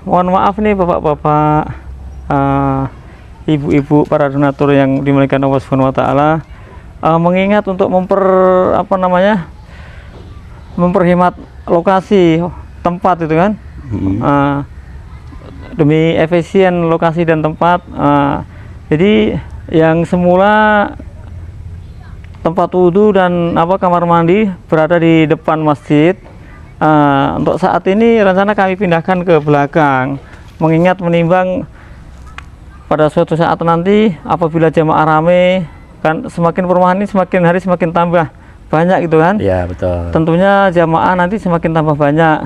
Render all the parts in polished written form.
Mohon maaf nih bapak-bapak, ibu-ibu para donatur yang dimuliakan Allah Subhanahu wa taala, mengingat untuk memperhemat lokasi tempat itu kan. Demi efisien lokasi dan tempat, jadi yang semula tempat wudhu dan kamar mandi berada di depan masjid, untuk saat ini rencana kami pindahkan ke belakang, mengingat menimbang pada suatu saat nanti apabila jamaah rame kan, semakin perumahan ini semakin hari semakin tambah banyak gitu kan. Iya betul. Tentunya jamaah nanti semakin tambah banyak.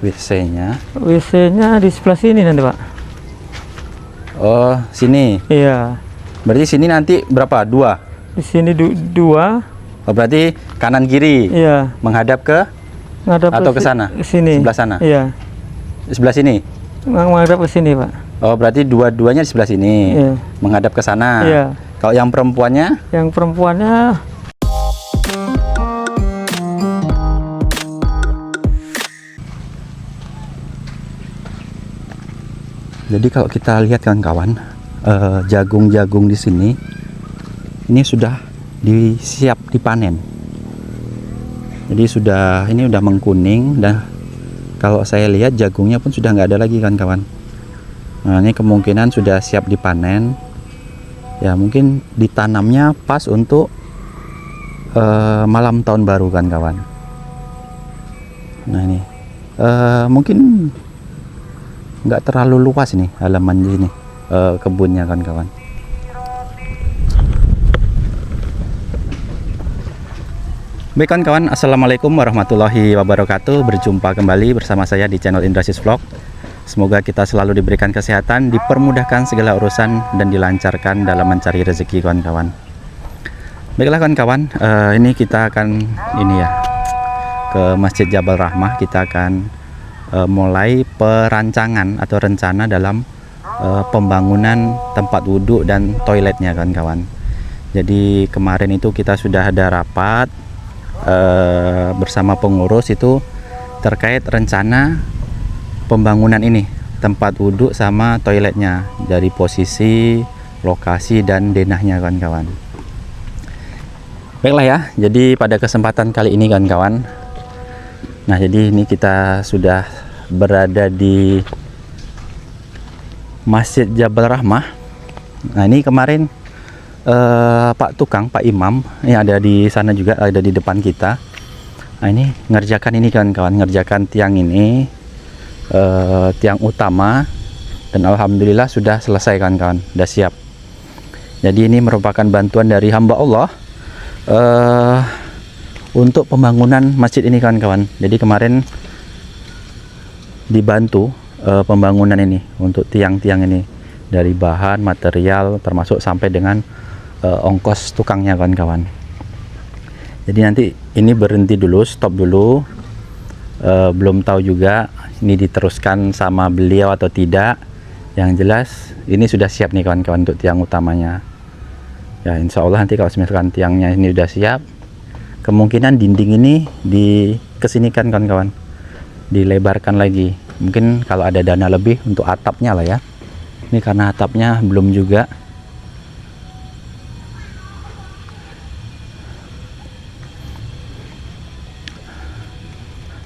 WC-nya di sebelah sini nanti Pak. Oh sini. Iya. Berarti sini nanti berapa? 2? Di sini 2. Oh, berarti kanan kiri. Iya. Menghadap atau ke sana? Sini. Sebelah sana. Iya. Sebelah sini. Menghadap ke sini Pak. Oh berarti dua-duanya di sebelah sini. Iya. Menghadap ke sana. Iya. Kalau yang perempuannya? Yang perempuannya jadi kalau kita lihat kawan-kawan, jagung-jagung di sini ini sudah siap dipanen. Jadi ini udah mengkuning, dan kalau saya lihat jagungnya pun sudah nggak ada lagi kawan-kawan. Nah ini kemungkinan sudah siap dipanen. Ya mungkin ditanamnya pas untuk malam tahun baru kan kawan. Nah ini mungkin nggak terlalu luas nih halaman ini, kebunnya kan kawan. Baik kawan-kawan, assalamualaikum warahmatullahi wabarakatuh. Berjumpa kembali bersama saya di channel Indrasis Vlog. Semoga kita selalu diberikan kesehatan, dipermudahkan segala urusan, dan dilancarkan dalam mencari rezeki kawan-kawan. Baiklah kawan-kawan, ini kita akan ke Masjid Jabal Rahmah. Kita akan mulai perancangan atau rencana dalam pembangunan tempat wudhu dan toiletnya kawan-kawan. Jadi kemarin itu kita sudah ada rapat bersama pengurus itu terkait rencana pembangunan ini, tempat wudhu sama toiletnya, dari posisi, lokasi, dan denahnya kawan-kawan. Baiklah ya, jadi pada kesempatan kali ini kawan-kawan, nah jadi ini kita sudah berada di Masjid Jabal Rahmah. Nah ini kemarin Pak Tukang, Pak Imam yang ada di sana juga, ada di depan kita. Nah ini ngerjakan ini kawan-kawan, ngerjakan tiang ini, tiang utama, dan alhamdulillah sudah selesai kawan-kawan, sudah siap. Jadi ini merupakan bantuan dari hamba Allah untuk pembangunan masjid ini kawan-kawan. Jadi kemarin dibantu pembangunan ini untuk tiang-tiang ini, dari bahan, material, termasuk sampai dengan ongkos tukangnya kawan-kawan. Jadi nanti ini berhenti dulu, stop dulu, belum tahu juga ini diteruskan sama beliau atau tidak. Yang jelas ini sudah siap nih kawan-kawan untuk tiang utamanya. Ya insya Allah nanti kalau misalkan tiangnya ini sudah siap, kemungkinan dinding ini dikesinikan kawan-kawan, dilebarkan lagi. Mungkin kalau ada dana lebih untuk atapnya lah ya. Ini karena atapnya belum juga.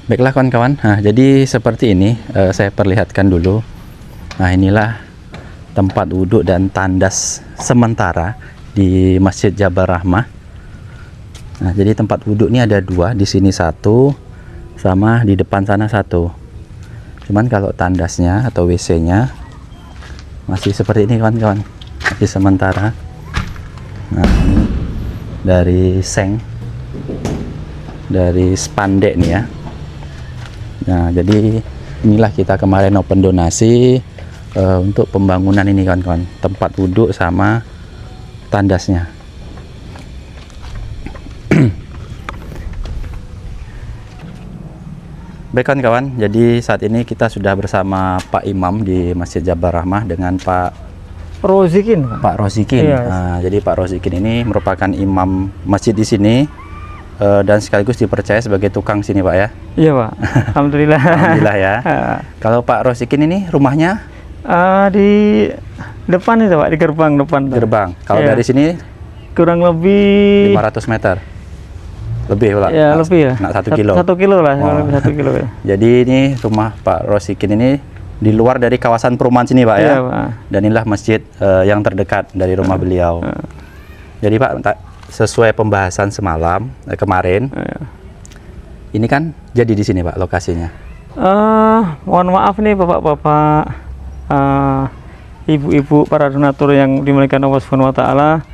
Baiklah kawan-kawan, nah jadi seperti ini, saya perlihatkan dulu. Nah inilah tempat wudhu dan tandas sementara di Masjid Jabal Rahmah. Nah jadi tempat wudhu ini ada 2, di sini 1, sama di depan sana 1. Cuman kalau tandasnya atau WC-nya masih seperti ini kawan-kawan, masih sementara. Nah ini dari seng, dari spandek nih ya. Nah jadi inilah kita kemarin open donasi untuk pembangunan ini kawan-kawan, tempat wudhu sama tandasnya. Baik kawan-kawan, jadi saat ini kita sudah bersama Pak Imam di Masjid Jabal Rahmah dengan Pak Rozikin. Pak Rozikin. Iya. Nah, jadi Pak Rozikin ini merupakan imam masjid di sini. dan sekaligus dipercaya sebagai tukang sini Pak ya. Iya Pak, alhamdulillah. Alhamdulillah ya. Kalau Pak Rosikin ini rumahnya Di depan itu Pak, di gerbang depan. gerbang. Kalau Iya. dari sini Kurang lebih 500 meter. Lebih Pak. ya lebih ya. 1 kilo. 1 kilo lah, Oh. lebih 1 kilo ya. Jadi ini rumah Pak Rosikin ini di luar dari kawasan perumahan sini Pak ya. Iya Pak. Dan inilah masjid yang terdekat dari rumah beliau. Jadi Pak, sesuai pembahasan semalam kemarin, Iya. ini kan jadi di sini Pak lokasinya. Mohon maaf nih bapak-bapak, ibu-ibu para donatur yang dimuliakan Allah Subhanahu wa taala,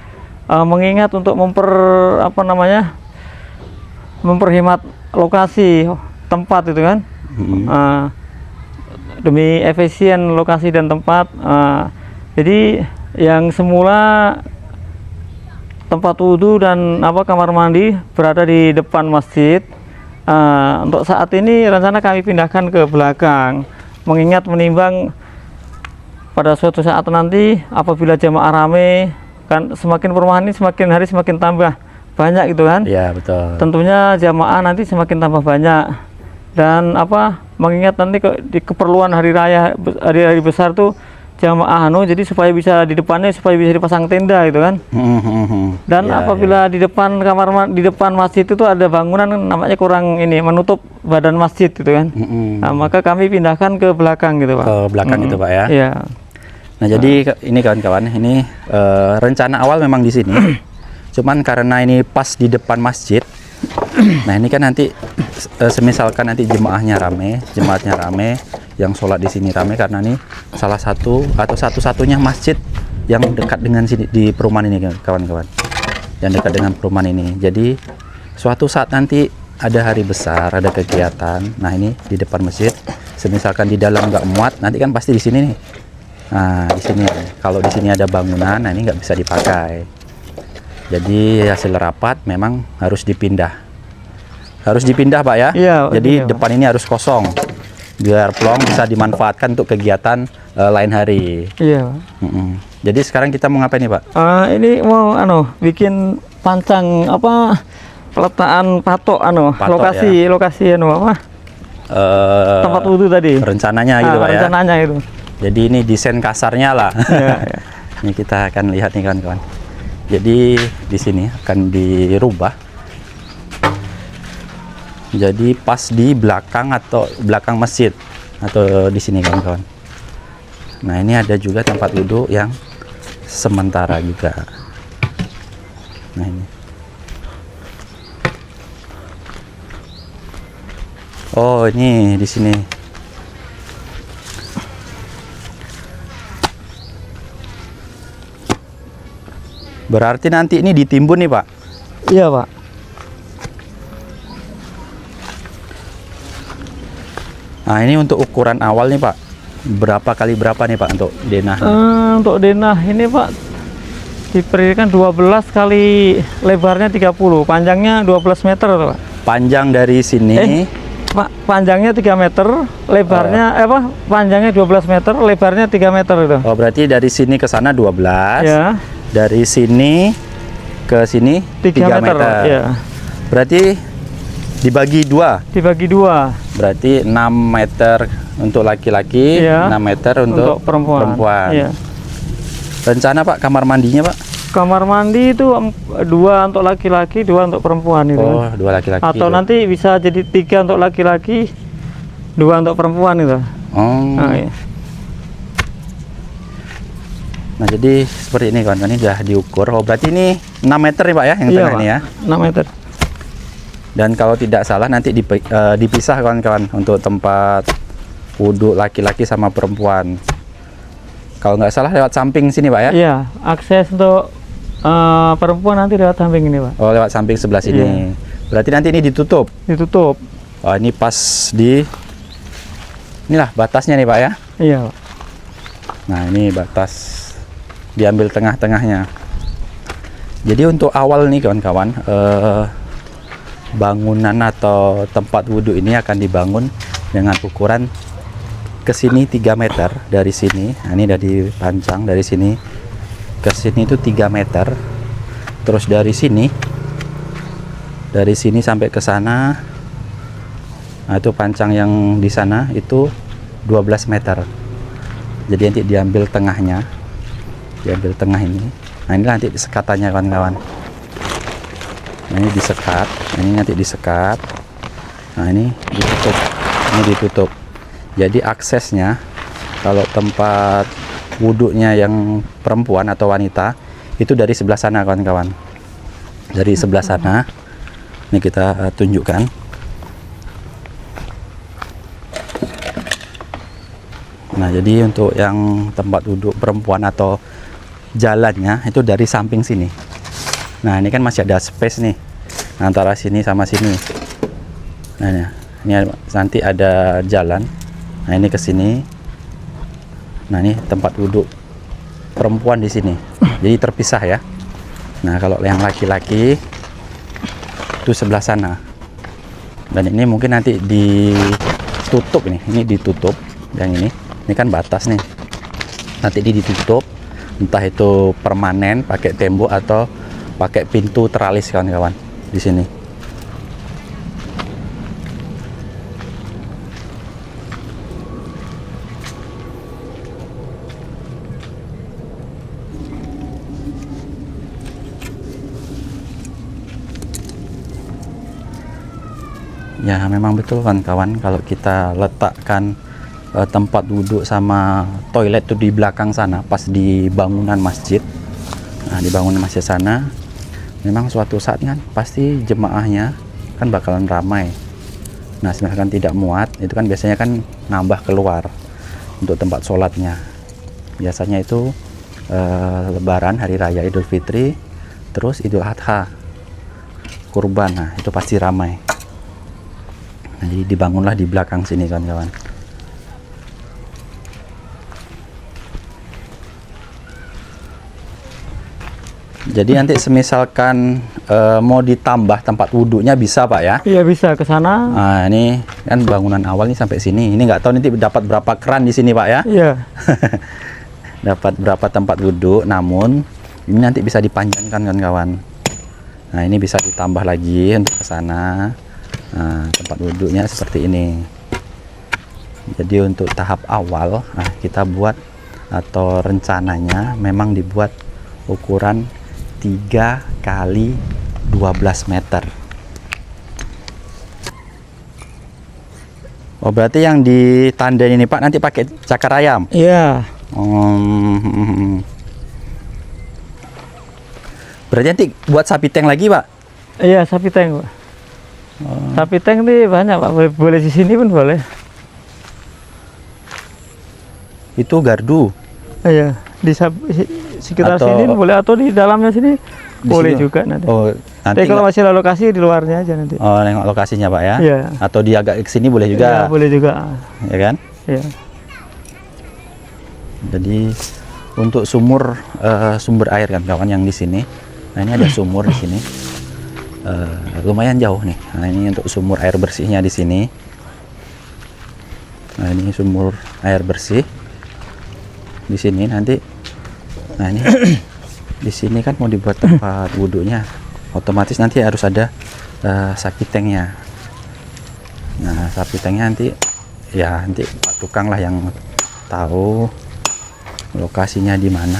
mengingat untuk memperhemat lokasi tempat itu kan. Demi efisien lokasi dan tempat, jadi yang semula tempat wudhu dan kamar mandi berada di depan masjid, untuk saat ini rencana kami pindahkan ke belakang, mengingat menimbang pada suatu saat nanti apabila jamaah rame, kan semakin perumahan ini semakin hari semakin tambah banyak gitu kan. Iya betul. Tentunya jamaah nanti semakin tambah banyak, dan mengingat nanti di keperluan hari raya, hari besar tuh jamaah jadi supaya bisa di depannya supaya bisa dipasang tenda gitu kan. Dan Ya, apabila di depan di depan masjid itu ada bangunan namanya kurang menutup badan masjid gitu kan. Nah, maka kami pindahkan ke belakang gitu Pak. Ke belakang itu Pak ya. Iya. Nah jadi ini kawan-kawan, ini rencana awal memang di sini. Cuman karena ini pas di depan masjid. Nah ini kan nanti semisalkan nanti jemaatnya rame, yang sholat di sini rame, karena ini salah satu atau satu-satunya masjid yang dekat dengan sini di perumahan ini kawan-kawan, yang dekat dengan perumahan ini. Jadi suatu saat nanti ada hari besar, ada kegiatan, nah ini di depan masjid, semisalkan di dalam nggak muat, nanti kan pasti di sini nih. Nah di sini, kalau di sini ada bangunan, nah ini nggak bisa dipakai. Jadi hasil rapat memang harus dipindah. Harus dipindah Pak ya? Iya. Jadi iya, depan ini harus kosong, biar plong bisa dimanfaatkan untuk kegiatan lain hari. Iya. Jadi sekarang kita mau ngapain nih Pak? Ini mau bikin pancang peletaan patok Patok, lokasi tempat wudhu tadi. Rencananya gitu Pak ya? Rencananya itu. Jadi ini desain kasarnya lah. Iya, iya. Ini kita akan lihat nih kawan-kawan. Jadi di sini akan dirubah. Jadi pas di belakang atau belakang masjid atau di sini kawan-kawan. Nah ini ada juga tempat wudhu yang sementara juga. Nah ini. Oh ini di sini. Berarti nanti ini ditimbun nih Pak? Iya Pak. Nah ini untuk ukuran awal nih Pak, berapa kali berapa nih Pak untuk denah? Untuk denah ini Pak diberikan 12 kali, lebarnya 30, panjangnya 12 meter Pak. Panjang dari sini? Pak, panjangnya 3 meter, lebarnya panjangnya 12 meter, lebarnya 3 meter itu. Oh berarti dari sini ke sana 12. Ya. Dari sini ke sini 3 meter. Ya. Berarti dibagi 2. Dibagi 2. Berarti 6 meter untuk laki-laki, Ya. 6 meter untuk perempuan. Ya. Rencana Pak kamar mandinya Pak? Kamar mandi itu 2 untuk laki-laki, 2 untuk perempuan itu. Oh 2 laki-laki. Atau nanti bisa jadi 3 untuk laki-laki, 2 untuk perempuan itu. Oh. Iya. Nah jadi seperti ini kawan-kawan, ini sudah diukur. Oh berarti ini 6 meter nih Pak ya yang tengah Pak. ini ya? 6 meter. Dan kalau tidak salah nanti dipisah kawan-kawan untuk tempat wudhu laki-laki sama perempuan. Kalau nggak salah lewat samping sini Pak ya? Iya, akses untuk perempuan nanti lewat samping ini Pak. Oh lewat samping sebelah sini. Iya. Berarti nanti ini ditutup. Ditutup. Oh ini pas di inilah batasnya nih Pak ya? Iya Pak. Nah ini batas, diambil tengah-tengahnya. Jadi untuk awal nih kawan-kawan, bangunan atau tempat wudhu ini akan dibangun dengan ukuran ke sini 3 meter dari sini. Nah, ini udah dipancang dari sini ke sini itu 3 meter. Terus dari sini Dari sini sampai ke sana. Nah, itu pancang yang di sana itu 12 meter. Jadi nanti diambil tengahnya. Diambil tengah ini. Nah, ini nanti sekatannya kawan-kawan. Nah, ini disekat. Nah, ini nanti disekat. Nah, ini ditutup. Ini ditutup. Jadi aksesnya kalau tempat wudhunya yang perempuan atau wanita itu dari sebelah sana kawan-kawan. Dari sebelah sana. Ini kita tunjukkan. Nah, jadi untuk yang tempat duduk perempuan atau jalannya itu dari samping sini. Nah, ini kan masih ada space nih antara sini sama sini. Nah, ini nanti ada jalan. Nah, ini ke sini. Nah, ini tempat duduk perempuan di sini. Jadi terpisah ya. Nah, kalau yang laki-laki itu sebelah sana. Dan ini mungkin nanti ditutup nih. Ini ditutup yang ini. Ini kan batas nih. Nanti ini ditutup. Entah itu permanen pakai tembok atau pakai pintu teralis kawan-kawan di sini. Ya, memang betul kawan-kawan, kalau kita letakkan tempat duduk sama toilet tuh di belakang sana, pas di bangunan masjid. Nah, di bangunan masjid sana, memang suatu saat kan pasti jemaahnya kan bakalan ramai. Nah, misalkan tidak muat, itu kan biasanya kan nambah keluar untuk tempat sholatnya. Biasanya itu Lebaran, Hari Raya Idul Fitri, terus Idul Adha, kurban. Nah, itu pasti ramai. Nah, jadi dibangunlah di belakang sini kawan-kawan. Jadi nanti semisalkan mau ditambah tempat wudhunya bisa Pak ya? Iya, bisa ke sana. Nah, ini kan bangunan awal nih sampai sini. Ini nggak tahu nanti dapat berapa keran di sini Pak ya? Iya. Dapat berapa tempat wudhu, namun ini nanti bisa dipanjangkan kawan-kawan. Nah, ini bisa ditambah lagi untuk ke sana. Nah, tempat wudhunya seperti ini. Jadi untuk tahap awal, nah, kita buat atau rencananya memang dibuat ukuran 3 kali 12 meter. Oh, berarti yang ditandain ini Pak nanti pakai cakar ayam? Iya. Berarti nanti buat sapi tank lagi Pak? Iya, sapi tank, Pak. Sapi tank ini banyak Pak, boleh di sini pun boleh. Itu gardu? Iya, di sekitar Atau sini boleh, atau di dalamnya sini boleh sini? juga nanti. Oh, nanti Tapi kalau masih lokasi di luarnya aja nanti. Oh, nengok lokasinya Pak ya? Iya. Atau di agak ke sini boleh juga? Iya, boleh juga. Ya kan? Iya. Jadi untuk sumber air kan kawan yang di sini. Nah, ini ada sumur di sini. Lumayan jauh nih. Nah, ini untuk sumur air bersihnya di sini. Nah, ini sumur air bersih di sini nanti. Nah, ini di sini kan mau dibuat tempat wudhunya, otomatis nanti harus ada sapi tanknya. Nah, sapi tanknya nanti ya nanti Pak tukang lah yang tahu lokasinya di mana,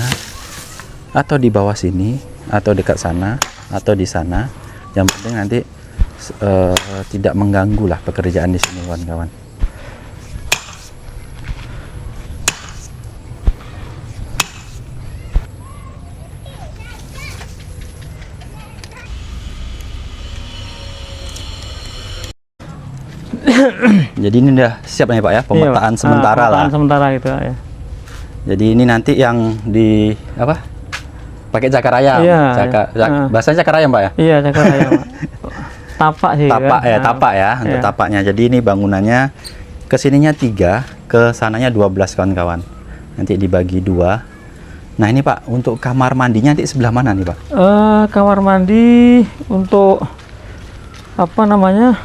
atau di bawah sini, atau dekat sana, atau di sana. Yang penting nanti tidak mengganggu lah pekerjaan di sini kawan-kawan. Jadi ini udah siap nih Pak ya, pemetaan Iya, sementara lah. pemetaan sementara gitu ya. Jadi ini nanti yang di apa? Pakai cakar ayam. Iya, bahasanya cakar ayam Pak ya? Iya, cakar ayam, Pak. Tapak sih. Tapak kan? ya, tapak ya untuk Iya. tapaknya. Jadi ini bangunannya kesininya 3, ke sananya 12 kawan-kawan. Nanti dibagi 2. Nah, ini Pak, untuk kamar mandinya nanti sebelah mana nih Pak? Kamar mandi untuk apa namanya?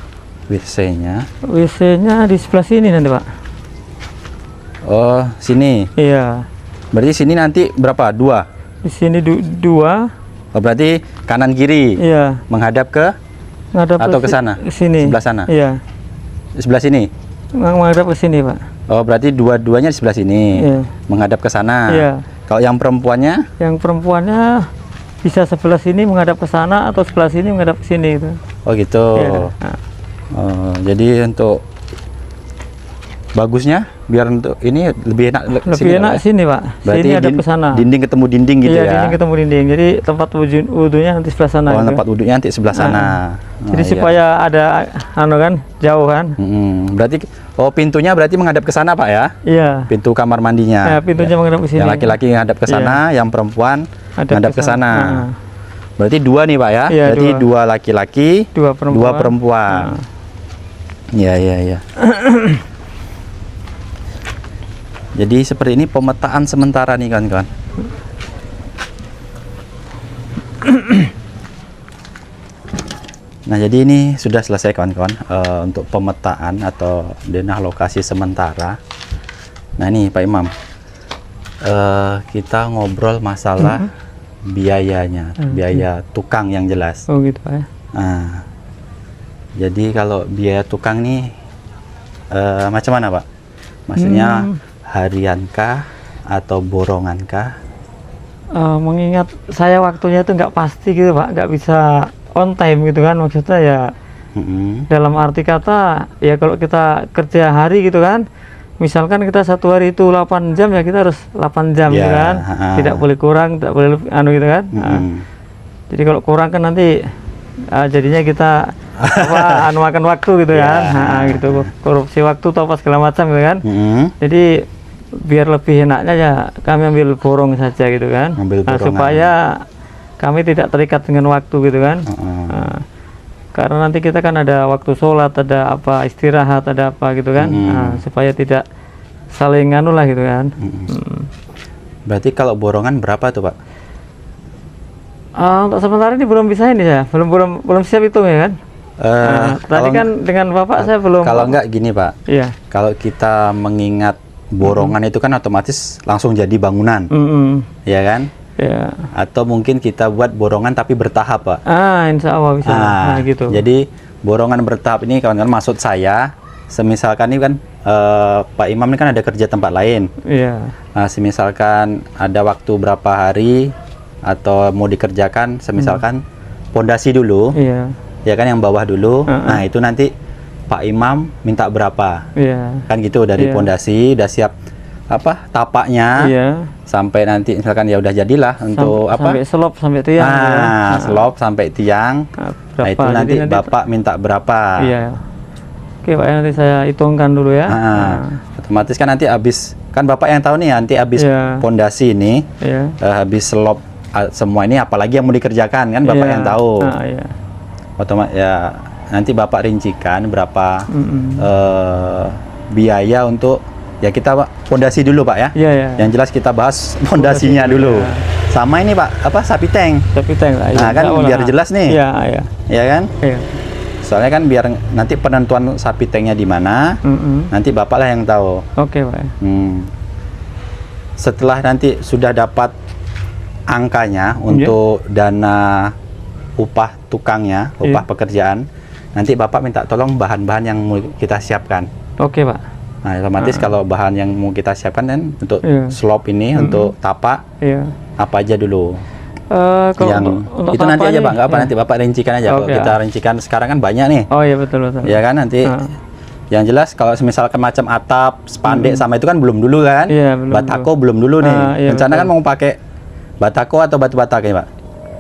WC-nya. WC-nya di sebelah sini nanti Pak. Oh, sini. Iya. Berarti sini nanti berapa? 2. Di sini 2. Oh, berarti kanan kiri. Iya. Menghadap ke Ngadap atau ke sana? sini. Sebelah sana? Iya. Sebelah sini? Menghadap ke sini, Pak. Oh, berarti dua-duanya di sebelah sini. Iya. Menghadap ke sana. Iya. Kalau yang perempuannya? Yang perempuannya bisa sebelah sini menghadap ke sana atau sebelah sini menghadap ke sini gitu. Oh, gitu. Iya. Nah. Oh, jadi untuk bagusnya biar untuk ini lebih enak Lebih enak Pak, ya? sini, Pak. Berarti Sini hadap ke sana. dinding ketemu dinding gitu Iya, ya. dinding ketemu dinding. Jadi tempat wudhunya nanti sebelah sana. Oh, gitu. tempat wudhunya nanti sebelah sana. Jadi Oh, iya. supaya ada kan jauh kan. Berarti pintunya berarti menghadap ke sana, Pak ya? Iya. Pintu kamar mandinya. Ya, pintunya menghadap ke sini. Yang laki-laki menghadap ke sana, yang perempuan menghadap ke sana. Berarti dua nih, Pak ya? Iya, berarti dua laki-laki, dua perempuan. Iya, iya, iya. Jadi seperti ini pemetaan sementara nih kawan-kawan. Nah, jadi ini sudah selesai kawan-kawan untuk pemetaan atau denah lokasi sementara. Nah, ini Pak Imam, kita ngobrol masalah biayanya, biaya tukang yang jelas. Oh gitu Pak ya. Nah, jadi kalau biaya tukang nih macam mana Pak? Maksudnya hariankah atau borongankah? Mengingat saya waktunya itu nggak pasti gitu Pak, nggak bisa on time gitu kan, maksudnya ya dalam arti kata ya kalau kita kerja hari gitu kan, misalkan kita satu hari itu 8 jam ya kita harus 8 jam gitu kan, tidak boleh kurang, tidak boleh lebih, gitu kan. Jadi kalau kurang kan nanti jadinya kita makan waktu gitu kan, gitu, korupsi waktu atau apa segala macam gitu kan. Jadi biar lebih enaknya ya kami ambil borong saja gitu kan, supaya kami tidak terikat dengan waktu gitu kan. Karena nanti kita kan ada waktu sholat, ada apa istirahat, ada apa gitu kan, supaya tidak saling anu lah gitu kan. Berarti kalau borongan berapa tuh Pak? Untuk sementara ini belum bisa ini ya, belum siap itu ya kan. Tadi kan dengan Bapak saya belum. Kalau enggak gini Pak, iya. Kalau kita mengingat borongan itu kan otomatis langsung jadi bangunan, ya kan? Ya. Atau mungkin kita buat borongan tapi bertahap Pak. Insya Allah bisa. Gitu. Jadi borongan bertahap ini kawan-kawan, maksud saya, semisalkan ini kan Pak Imam ini kan ada kerja tempat lain. Iya. Nah, semisalkan ada waktu berapa hari atau mau dikerjakan, semisalkan pondasi dulu. Iya. Ya kan yang bawah dulu. Nah, itu nanti Pak Imam minta berapa? Iya. Kan gitu dari pondasi udah siap apa tapaknya. Iya. Sampai nanti misalkan ya udah jadilah untuk sampai selop sampai tiang. Selop sampai tiang. Nah, itu nanti Bapak minta berapa? Iya. Oke Pak, nanti saya hitungkan dulu ya. Otomatis kan nanti habis, kan Bapak yang tahu nih nanti habis pondasi ini, habis selop semua ini, apalagi yang mau dikerjakan kan Bapak yang tahu. Otomatis ya nanti Bapak rincikan berapa biaya untuk ya kita pondasi dulu Pak ya. Yang jelas kita bahas pondasinya dulu. Sama ini Pak, apa sapi tank. Sapi tank lah. Nah, kan biar jelas nih. Iya. Ya kan? Iya. Soalnya kan biar nanti penentuan sapi tanknya di mana, nanti Bapak lah yang tahu. Oke Pak. Setelah nanti sudah dapat angkanya untuk dana upah tukangnya, upah pekerjaan, nanti Bapak minta tolong bahan-bahan yang mau kita siapkan. Oke Pak. Nah, otomatis kalau bahan yang mau kita siapkan kan untuk slop ini, untuk tapak, apa aja dulu? Kalau untuk itu nanti aja Pak, nggak apa nanti Bapak rincikan aja. Kalau kita rincikan sekarang kan banyak nih. Oh iya betul. Ya kan nanti. Yang jelas kalau misalkan macam atap, spandek sama itu kan belum dulu kan. Batako belum dulu nih. Rencana kan mau pakai batako atau batu batak ya Pak?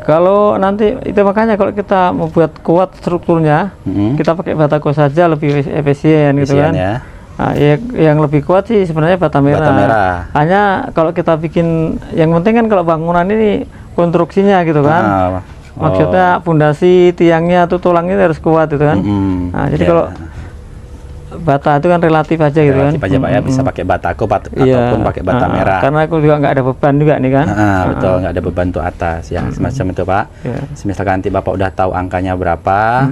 Kalau nanti itu makanya kalau kita mau buat kuat strukturnya, kita pakai batako saja lebih efisien gitu kan. Nah, yang lebih kuat sih sebenarnya bata merah. Hanya kalau kita bikin, yang penting kan kalau bangunan ini konstruksinya gitu kan. Maksudnya fondasi, tiangnya atau tulangnya harus kuat gitu kan. Nah, jadi kalau bata itu kan relatif aja gitu kan. Relatif aja Pak ya, bisa pakai batako ataupun pakai bata merah. Karena aku juga nggak ada beban juga nih kan. Betul, nggak ada beban untuk atas ya, semacam itu Pak. Misalkan nanti Bapak udah tahu angkanya berapa,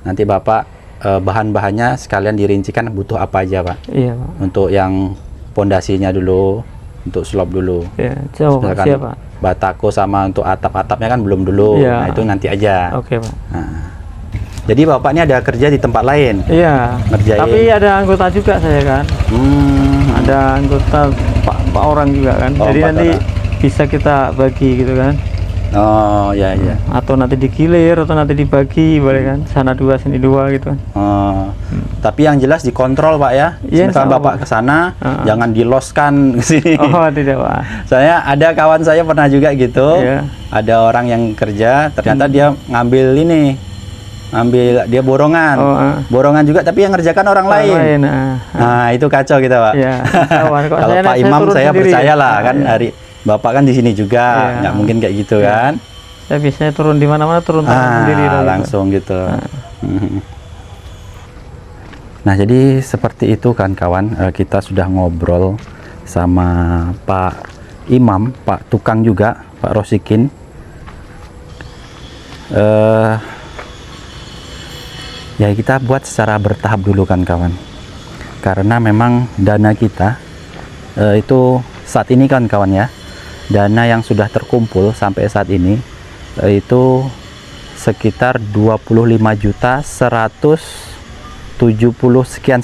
nanti Bapak bahan-bahannya sekalian dirincikan butuh apa aja Pak. Iya Pak. Untuk yang pondasinya dulu, untuk slop dulu. Misalkan siapa? Batako sama untuk atap-atapnya kan belum dulu. Nah itu nanti aja. Oke Pak. Jadi bapak ini ada kerja di tempat lain? Iya. Ngerjain. Tapi ada anggota juga saya kan. Ada anggota pak orang juga kan. Oh, Jadi Pak nanti orang. bisa kita bagi gitu kan. Oh ya ya. Atau nanti digilir atau nanti dibagi boleh kan. Sana 2 sini 2 gitu kan. Tapi yang jelas dikontrol Pak ya. Iya, Misalkan insya bapak Allah. ke sana, jangan diloskan ke sini. Oh tidak Pak. Saya ada kawan saya pernah juga gitu. Iya. Ada orang yang kerja, ternyata dia ngambil dia borongan. Borongan juga tapi yang ngerjakan orang lain. Nah, itu kacau kita, Pak. Iya. Kalau Pak Imam saya percayalah kan Iya. hari Bapak kan di sini juga, Iya. nggak mungkin kayak gitu kan. Saya biasanya turun di mana-mana turun sendiri lah, gitu. Langsung gitu. Nah, jadi seperti itu kan kawan, kita sudah ngobrol sama Pak Imam, Pak Tukang juga, Pak Rosikin. Ya kita buat secara bertahap dulu kan kawan, karena memang dana kita itu saat ini kan kawan ya, dana yang sudah terkumpul sampai saat ini itu sekitar 25.170 sekian.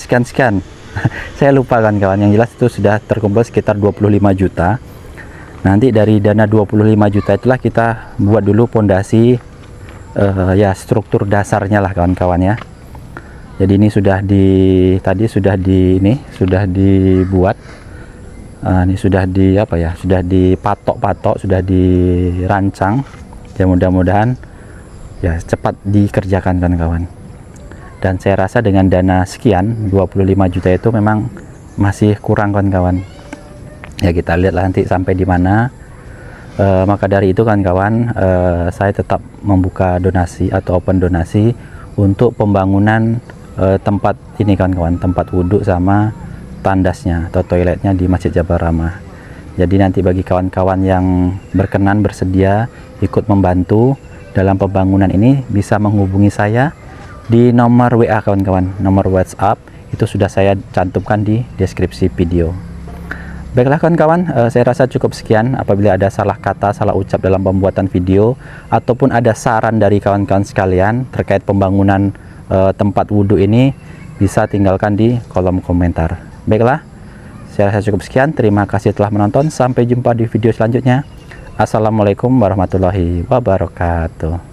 Saya lupa kan kawan, yang jelas itu sudah terkumpul sekitar 25 juta. Nanti dari dana 25 juta itulah kita buat dulu pondasi, ya struktur dasarnya lah kawan-kawan ya. Jadi ini sudah dibuat. Ini sudah sudah dipatok-patok, sudah dirancang. Ya mudah-mudahan ya cepat dikerjakan kan kawan. Dan saya rasa dengan dana sekian 25 juta itu memang masih kurang kan kawan. Ya kita lihatlah nanti sampai di mana. Maka dari itu kan kawan, saya tetap membuka donasi atau open donasi untuk pembangunan tempat ini kan kawan, tempat wudhu sama tandasnya atau toiletnya di Masjid Jabal Rahmah. Jadi nanti bagi kawan-kawan yang berkenan bersedia ikut membantu dalam pembangunan ini bisa menghubungi saya di nomor WA kawan-kawan, nomor WhatsApp itu sudah saya cantumkan di deskripsi video. Baiklah kawan-kawan, saya rasa cukup sekian. Apabila ada salah kata, salah ucap dalam pembuatan video ataupun ada saran dari kawan-kawan sekalian terkait pembangunan tempat wudhu ini, bisa tinggalkan di kolom komentar. Baiklah, saya rasa cukup sekian. Terima kasih telah menonton. Sampai jumpa di video selanjutnya. Assalamualaikum warahmatullahi wabarakatuh.